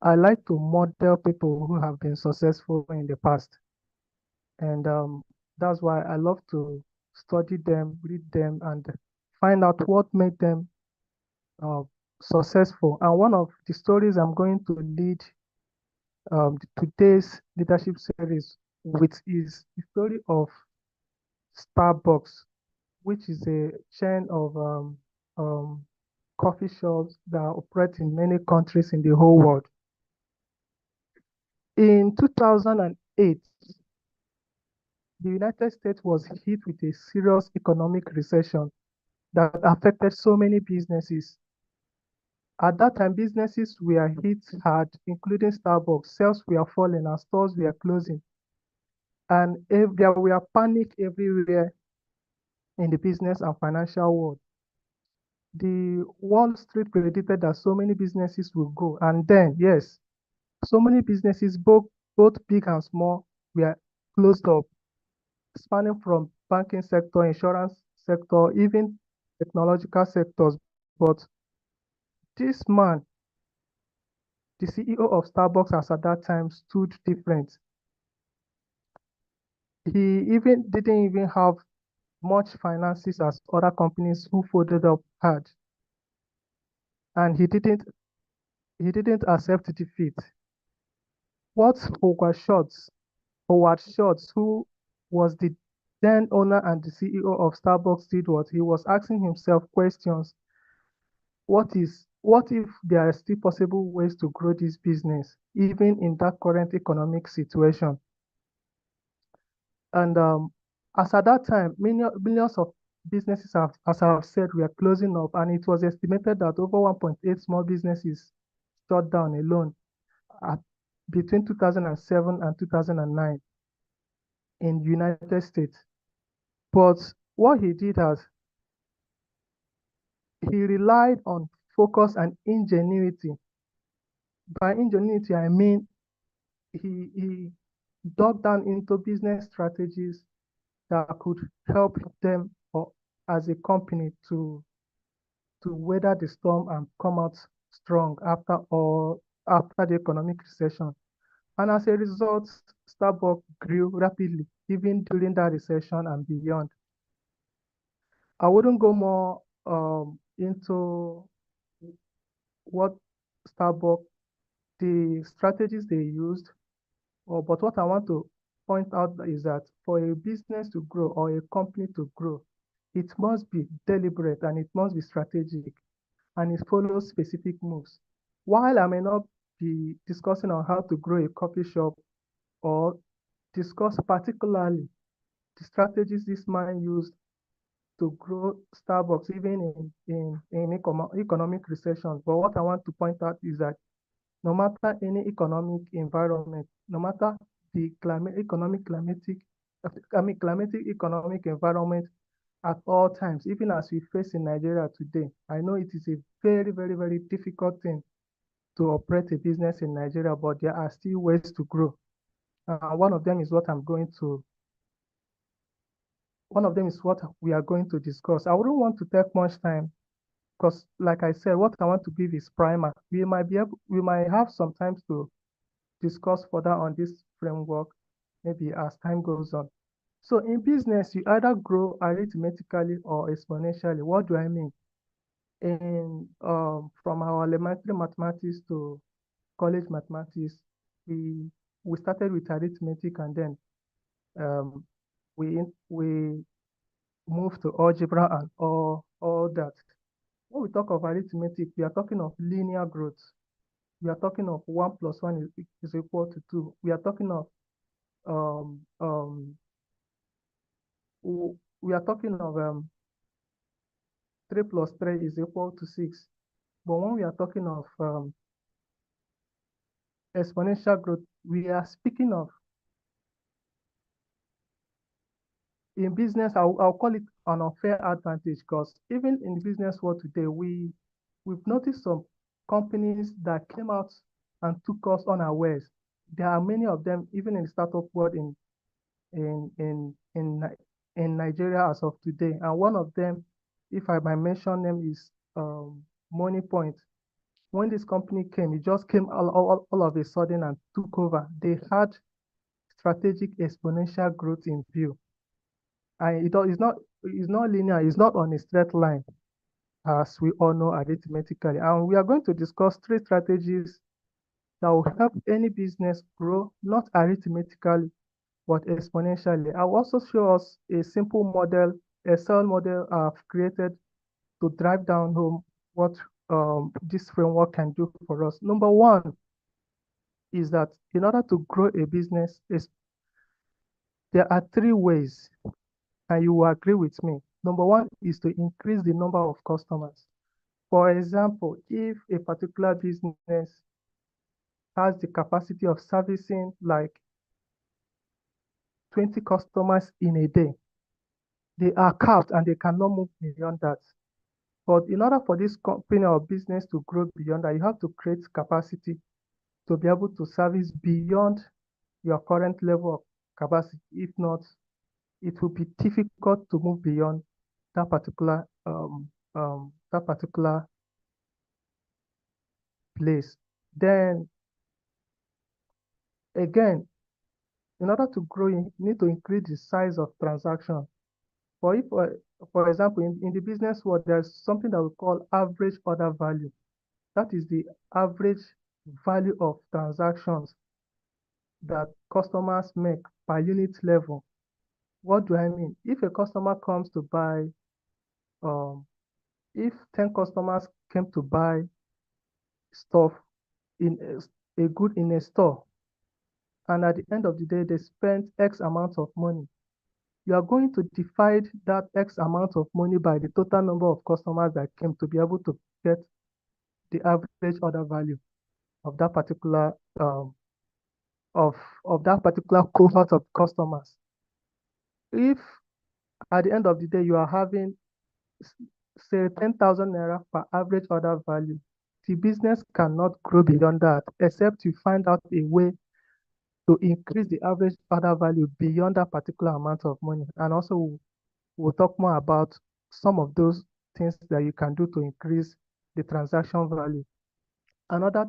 I like to model people who have been successful in the past. And that's why I love to study them, read them, and find out what made them uh, successful. And one of the stories I'm going to lead today's leadership series with is the story of Starbucks, which is a chain of um, coffee shops that operate in many countries in the whole world. In 2008, the United States was hit with a serious economic recession that affected so many businesses. At that time, businesses were hit hard, including Starbucks. Sales were falling and stores were closing. And there were panic everywhere in the business and financial world. The Wall Street predicted that so many businesses will go. And then, yes, so many businesses, both big and small, were closed up, spanning from banking sector, insurance sector, even technological sectors. But this man, the CEO of Starbucks as at that time, stood different. He even didn't even have much finances as other companies who folded up had, and he didn't accept defeat. What Howard Schultz, who was the then owner and the CEO of Starbucks, did was he was asking himself questions. What if there are still possible ways to grow this business, even in that current economic situation? And as at that time, millions of businesses, as I have said, were closing up, and it was estimated that over 1.8 small businesses shut down alone at, between 2007 and 2009 in the United States. But what he did was he relied on focus and ingenuity. By ingenuity, I mean he dug down into business strategies that could help them or as a company to weather the storm and come out strong after the economic recession. And as a result, Starbucks grew rapidly, even during that recession and beyond. I wouldn't go more into what Starbucks, the strategies they used, but what I want to point out is that for a business to grow or a company to grow, it must be deliberate and it must be strategic and it follows specific moves. While I may not be discussing on how to grow a coffee shop or discuss particularly the strategies this man used to grow Starbucks even in economic recession. But what I want to point out is that no matter any economic environment, no matter the climatic economic environment at all times, even as we face in Nigeria today, I know it is a very, very, very difficult thing to operate a business in Nigeria, but there are still ways to grow. One of them is what we are going to discuss. I wouldn't want to take much time because, like I said, what I want to give is primer. We might have some time to discuss further on this framework, maybe as time goes on. So in business, you either grow arithmetically or exponentially. What do I mean? In From our elementary mathematics to college mathematics, we we started with arithmetic and then um, we moved to algebra and all that. When we talk of arithmetic, we are talking of linear growth. We are talking of 1 plus 1 is equal to 2. We are talking of um, um, we are talking of 3 plus 3 is equal to 6. But when we are talking of exponential growth, we are speaking of, in business, I'll call it an unfair advantage because even in the business world today, we've noticed some companies that came out and took us unawares. There are many of them, even in the startup world in in in in Nigeria as of today. And one of them, if I might mention them, is Money Point, when this company came, it just came all of a sudden and took over. They had strategic exponential growth in view. And it's not linear, it's not on a straight line, as we all know arithmetically. And we are going to discuss three strategies that will help any business grow, not arithmetically, but exponentially. I'll also show us a simple model, Excel model I've created to drive down home what this framework can do for us. Number one is that in order to grow a business, there are three ways, and you will agree with me. Number one is to increase the number of customers. For example, if a particular business has the capacity of servicing like 20 customers in a day, they are capped and they cannot move beyond that. But in order for this company or business to grow beyond that, you have to create capacity to be able to service beyond your current level of capacity. If not, it will be difficult to move beyond that particular place. Then again, in order to grow, you need to increase the size of transaction. For example, in the business world, there's something that we call average order value. That is the average value of transactions that customers make per unit level. What do I mean? If a customer comes to buy, if 10 customers came to buy stuff in a good in a store, and at the end of the day, they spent X amount of money, you are going to divide that X amount of money by the total number of customers that came to be able to get the average order value of that particular of that particular cohort of customers. If at the end of the day you are having say 10,000 naira per average order value, the business cannot grow beyond that except you find out a way to increase the average order value beyond that particular amount of money. And also we'll talk more about some of those things that you can do to increase the transaction value. Another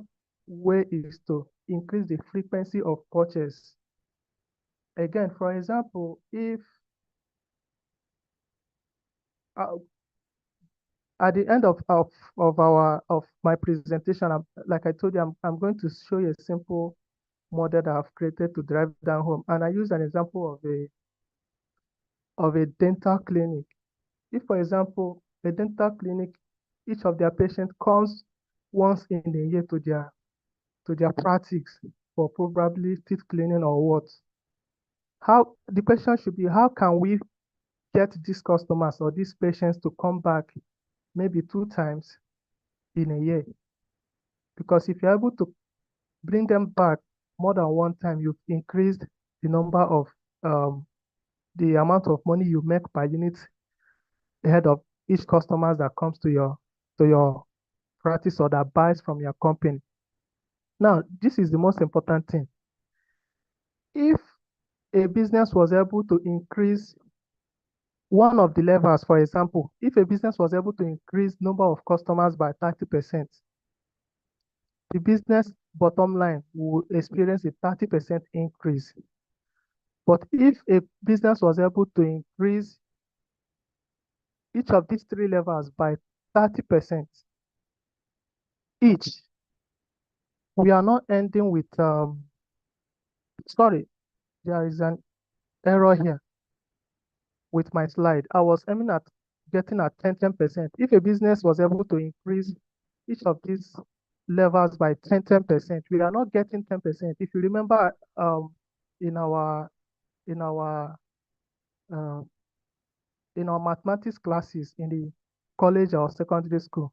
way is to increase the frequency of purchase. Again, for example, if uh, at the end of my presentation, like I told you, I'm going to show you a simple model that I've created to drive down home. And I use an example of a dental clinic. If, for example, a dental clinic, each of their patients comes once in a year to their practice for probably teeth cleaning or what. How the question should be, how can we get these customers or these patients to come back maybe 2 times in a year? Because if you're able to bring them back more than 1 time, you've increased the number of the amount of money you make per unit ahead of each customer that comes to your practice or that buys from your company. Now, this is the most important thing. If a business was able to increase one of the levers, for example, if a business was able to increase number of customers by 30%, the business bottom line will experience a 30% increase. But if a business was able to increase each of these three levels by 30% each, we are not ending with, sorry, there is an error here with my slide. I was aiming at getting at 10%. If a business was able to increase each of these levels by 10%, we are not getting 10%. If you remember in our in our uh, in our mathematics classes in the college or secondary school,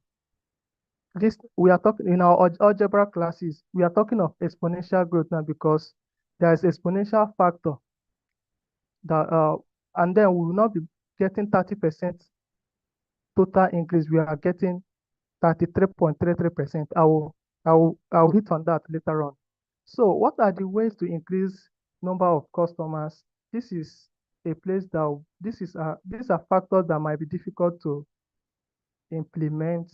this we are talking in our algebra classes, we are talking of exponential growth now because there is exponential factor that and then we will not be getting 30% total increase. We are getting 33.33%. I'll hit on that later on. So what are the ways to increase number of customers? This is a place that these are factors that might be difficult to implement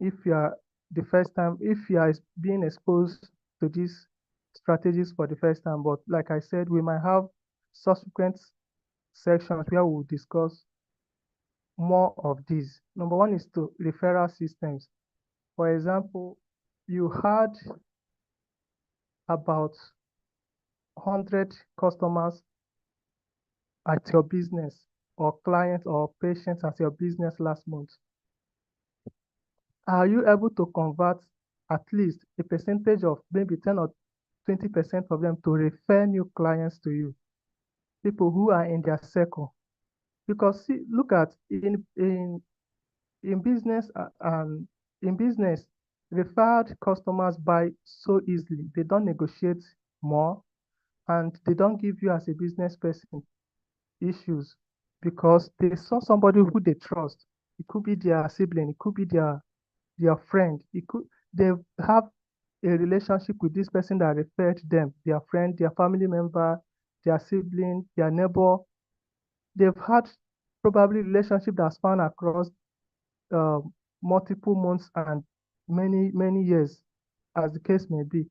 if you are the first time, if you are being exposed to these strategies for the first time. But like I said, we might have subsequent sections where we'll discuss more of these. Number one is to referral systems. For example, you had about 100 customers at your business, or clients or patients at your business last month. Are you able to convert at least a percentage of maybe 10 or 20% of them to refer new clients to you, people who are in their circle? Because see, look at in business and in business, referred customers buy so easily. They don't negotiate more, and they don't give you as a business person issues because they saw somebody who they trust. It could be their sibling, it could be their friend. It could they have a relationship with this person that referred them, their friend, their family member, their sibling, their neighbor. They've had probably relationship that span across uh, multiple months and many years, as the case may be.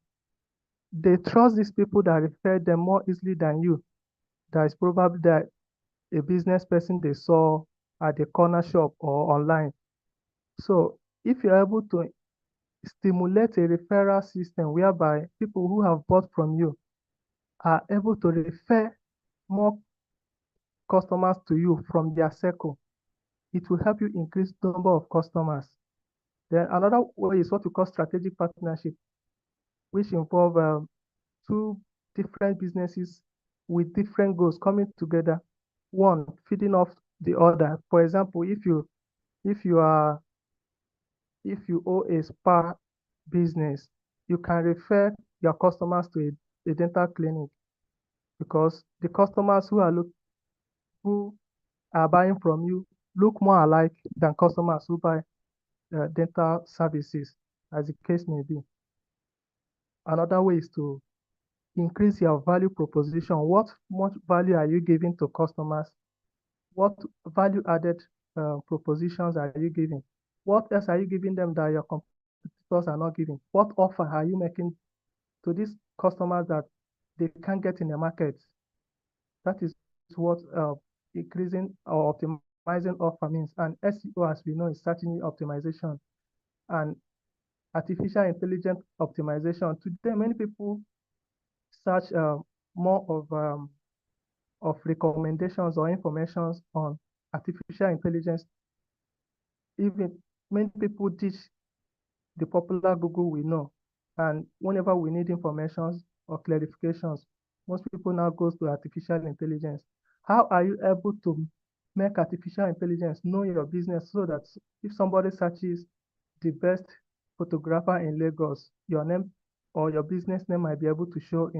They trust these people that refer them more easily than you. That is probably that a business person they saw at the corner shop or online. So if you're able to stimulate a referral system whereby people who have bought from you are able to refer more customers to you from their circle, it will help you increase the number of customers. Then another way is what we call strategic partnership, which involve two different businesses with different goals coming together, one feeding off the other. For example, if you are if you own a spa business, you can refer your customers to a dental clinic because the customers who are buying from you look more alike than customers who buy dental services, as the case may be. Another way is to increase your value proposition. What much value are you giving to customers? What value added propositions are you giving? What else are you giving them that your competitors are not giving? What offer are you making to these customers that they can't get in the market? That is what increasing or optimizing offer means. And SEO, as we know, is search engine optimization and artificial intelligence optimization. Today, many people search more of recommendations or informations on artificial intelligence. Even many people teach the popular Google we know. And whenever we need information or clarifications, most people now goes to artificial intelligence. How are you able to make artificial intelligence know your business so that if somebody searches the best photographer in Lagos, your name or your business name might be able to show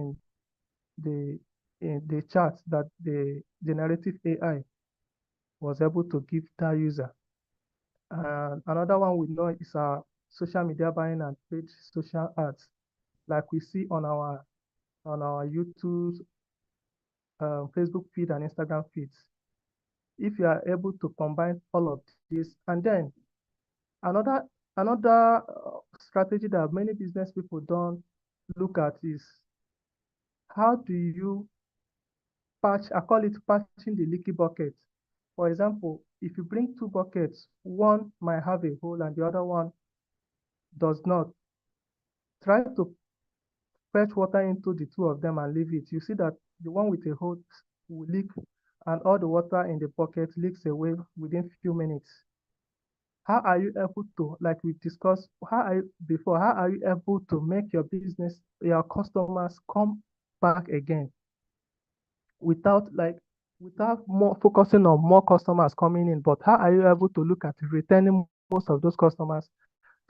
the in the charts that the generative AI was able to give that user. Another one we know is social media buying and paid social ads, like we see on our YouTube, Facebook feed, and Instagram feeds. If you are able to combine all of this, and then another another strategy that many business people don't look at is how do you patch? I call it patching the leaky bucket. For example, if you bring two buckets, one might have a hole and the other one does not. Try to fetch water into the two of them and leave it. You see that the one with a hole will leak and all the water in the bucket leaks away within few minutes. How are you able to, like we discussed, how are you able to make your business, your customers come back again without without more focusing on more customers coming in, but how are you able to look at retaining most of those customers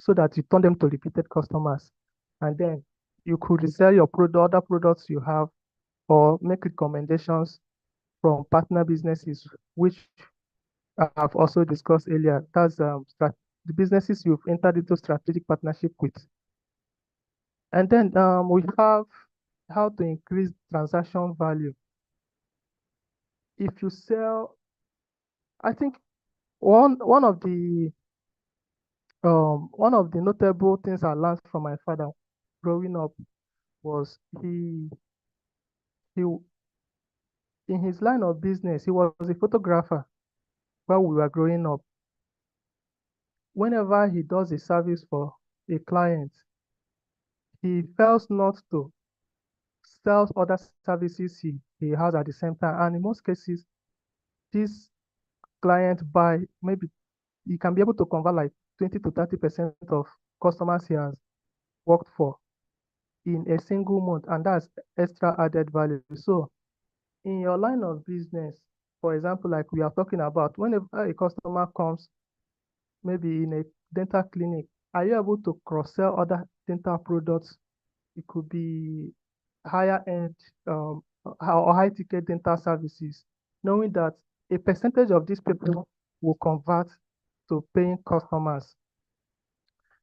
so that you turn them to repeated customers? And then you could resell your other products you have or make recommendations from partner businesses, which I've also discussed earlier. That's the businesses you've entered into strategic partnership with. And then we have how to increase transaction value. If you sell, I think one of the One of the notable things I learned from my father growing up was he in his line of business, he was a photographer while we were growing up. Whenever he does a service for a client, he fails not to sell other services he has at the same time. And in most cases, this client buy maybe he can be able to convert like 20 to 30% of customers he has worked for in a single month, and that's extra added value. So in your line of business, for example, like we are talking about, whenever a customer comes, maybe in a dental clinic, are you able to cross-sell other dental products? It could be higher end or high ticket dental services, knowing that a percentage of these people will convert to paying customers.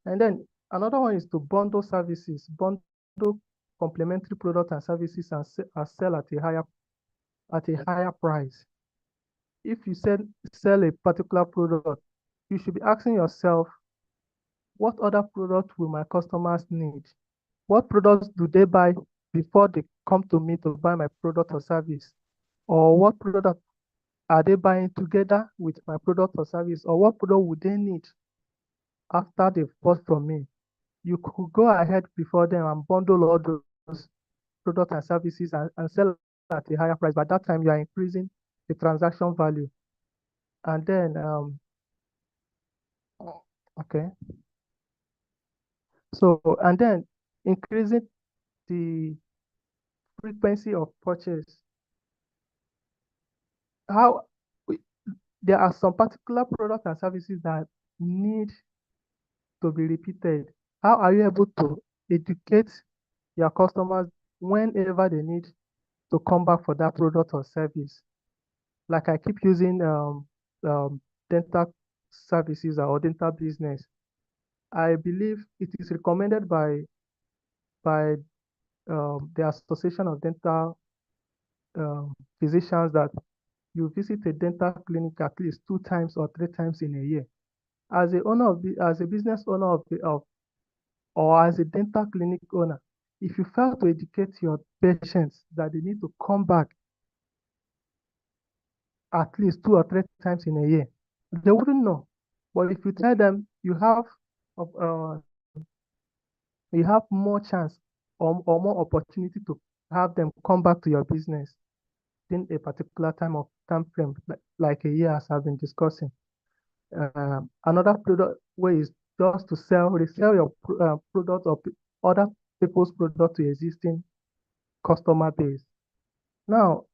And then another one is to bundle services, bundle complementary products and services and sell at a higher price. If you sell a particular product, you should be asking yourself, what other product will my customers need? What products do they buy before they come to me to buy my product or service? Or what product are they buying together with my product or service? Or what product would they need after they've bought from me? You could go ahead before them and bundle all those products and services and sell at a higher price. By that time, you are increasing the transaction value. And then, okay. So, and then increasing the frequency of purchase. How we- there are some particular products and services that need to be repeated. How are you able to educate your customers whenever they need to come back for that product or service? Like I keep using dental services or dental business. I believe it is recommended by the Association of Dental Physicians that you visit a dental clinic at least 2 times or 3 times in a year. As a business owner or as a dental clinic owner, if you fail to educate your patients that they need to come back at least 2 or 3 times in a year, they wouldn't know. But if you tell them uh, you have more chance or more opportunity to have them come back to your business in a particular time frame, like a year, as I've been discussing. Another product way is just to resell your product or other people's product to existing customer base. Now,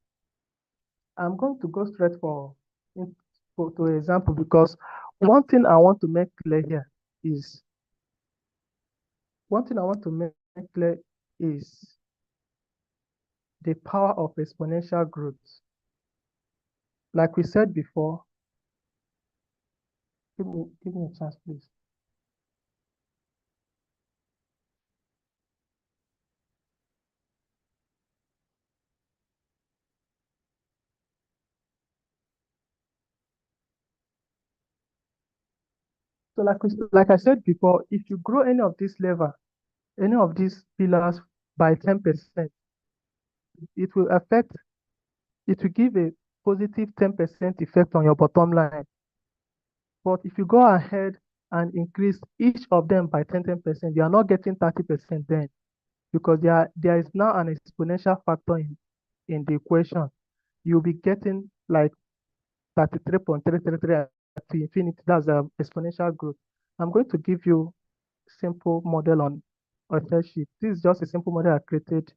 I'm going to go straight to example because one thing I want to make clear here is one thing I want to make clear is the power of exponential growth. Like we said before, give me a chance, please. So like I said before, if you grow any of these pillars by 10%, it will affect, it will give a positive 10% effect on your bottom line. But if you go ahead and increase each of them by 10%, you are not getting 30% then because there is now an exponential factor in the equation. You'll be getting like 33.333 to infinity. That's exponential growth. I'm going to give you simple model on Excel sheet. This is just a simple model I created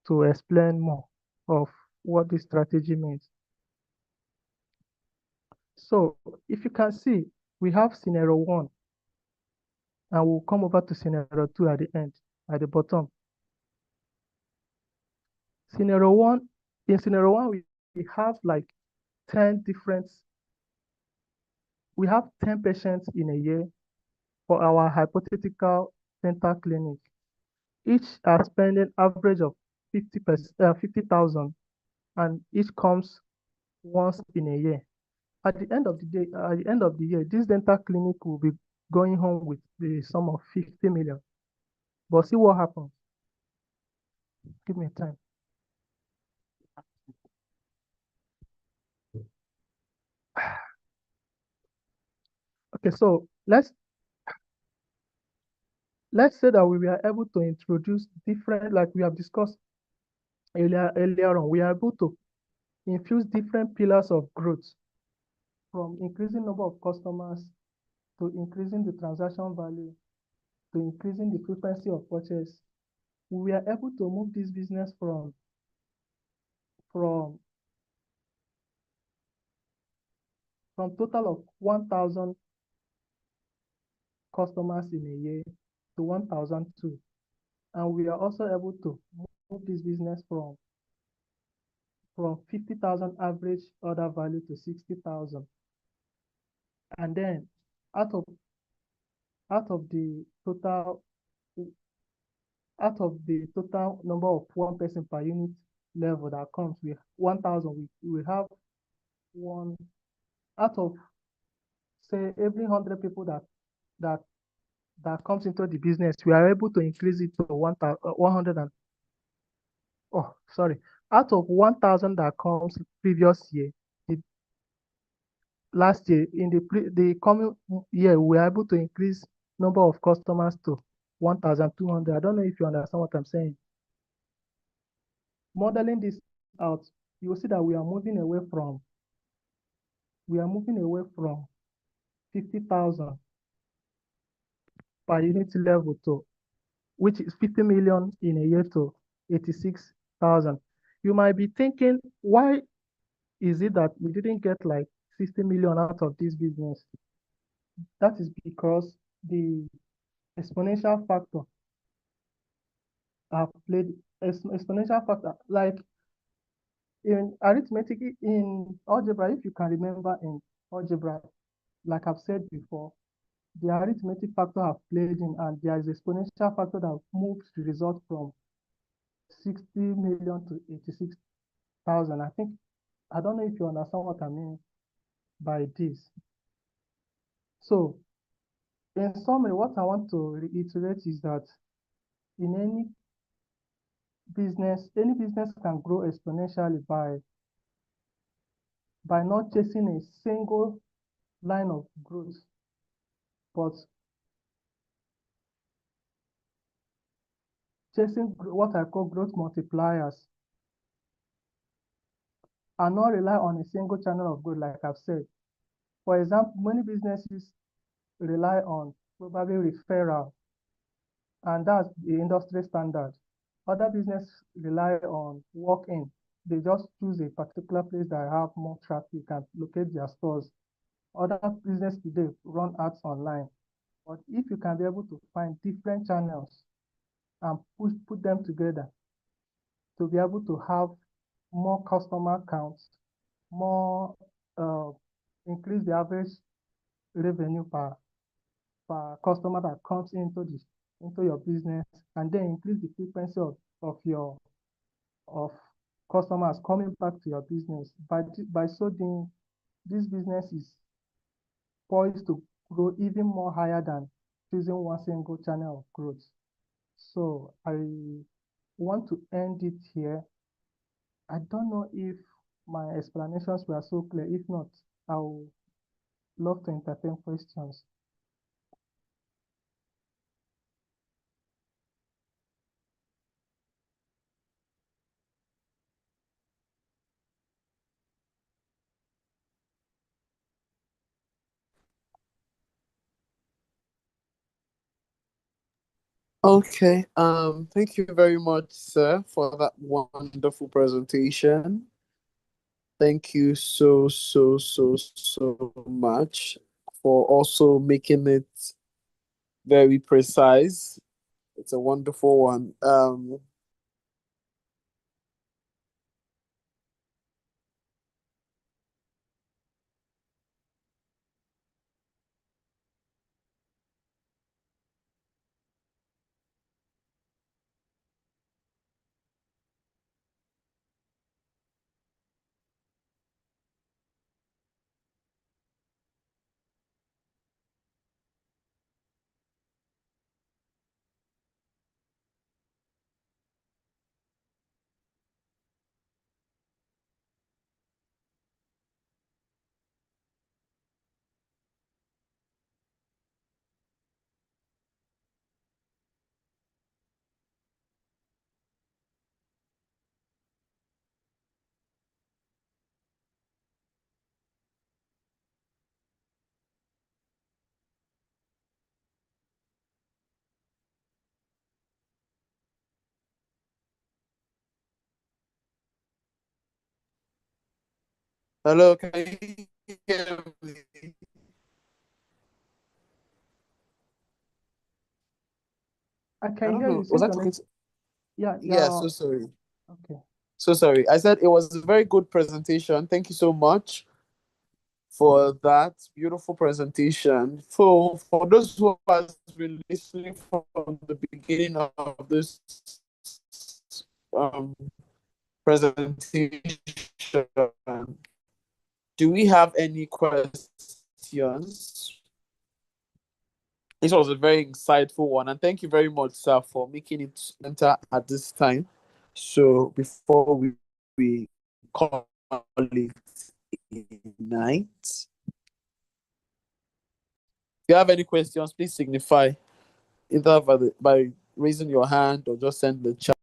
to explain more of what this strategy means. So if you can see, we have scenario 1, and we'll come over to scenario 2 at the end, at the bottom. Scenario 1, in scenario 1, we have like 10 different, we have 10 patients in a year for our hypothetical dental clinic. Each are spending average of 50,000, and each comes once in a year. At the end of the day, at the end of the year, this dental clinic will be going home with the sum of 50 million. But see what happens. Give me time. Okay, so let's say that we were able to introduce different, like we have discussed earlier on, we are able to infuse different pillars of growth from increasing number of customers to increasing the transaction value to increasing the frequency of purchase. We are able to move this business from from total of 1,000 customers in a year to 1,002. And we are also able to move this business from 50,000 average order value to 60,000. And then out of out of the total out of the total number of one person per unit level that comes with 1,000, we have one out of, say, every 100 people that that comes into the business, we are able to increase it to 100 and, oh, sorry, out of 1,000 that comes previous year, the last year, in the coming year, we are able to increase number of customers to 1,200. I don't know if you understand what I'm saying. Modeling this out, you will see that we are moving away from 50,000 per unit level to, which is 50 million in a year, to 86,000. You might be thinking, why is it that we didn't get like 60 million out of this business? That is because the exponential factor have played exponential factor, like in arithmetic, in algebra, if you can remember in algebra, like I've said before, the arithmetic factor have played in, and there is exponential factor that moves the result from 60 million to 86,000. I don't know if you understand what I mean by this. So in summary, what I want to reiterate is that in any business can grow exponentially by not chasing a single line of growth, but chasing what I call growth multipliers, and not rely on a single channel of growth, like I've said. For example, many businesses rely on probably referral, and that's the industry standard. Other businesses rely on walk-in. They just choose a particular place that have more traffic and locate their stores. Other businesses today run ads online. But if you can be able to find different channels and put them together to be able to have more customer counts, more increase the average revenue per customer that comes into your business, and then increase the frequency of customers coming back to your business. By so doing, this business is poised to grow even more higher than choosing one single channel of growth. So I want to end it here. I don't know if my explanations were so clear. If not, I would love to entertain questions. Okay. Thank you very much, sir, for that wonderful presentation. Thank you so much for also making it very precise. It's a wonderful one. Hello, can you hear me? I I can don't hear you know. Was since I your talking next. to? Yeah, Yeah, yeah. so sorry. Okay. So sorry. I said it was a very good presentation. Thank you so much for that beautiful presentation. For those who have been listening from the beginning of this um, presentation, do we have any questions? This was a very insightful one, and thank you very much, sir, for making it enter at this time. So before we call it a night, if you have any questions, please signify either by raising your hand or just send the chat.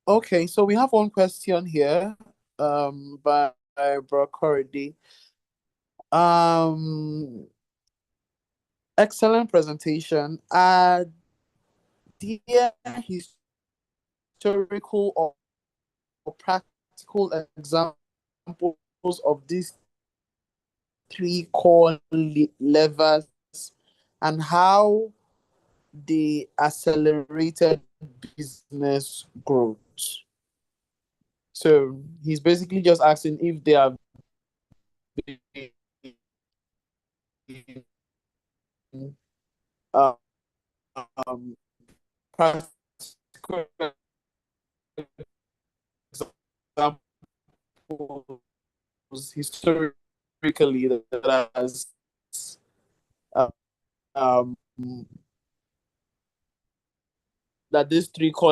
Okay, so we have one question here, by Brokoridi. Um, Excellent presentation. Dear historical or practical examples of these three core levers and how they accelerated business growth. So he's basically just asking if they have been um, practical examples historically that has uh, um, that these three core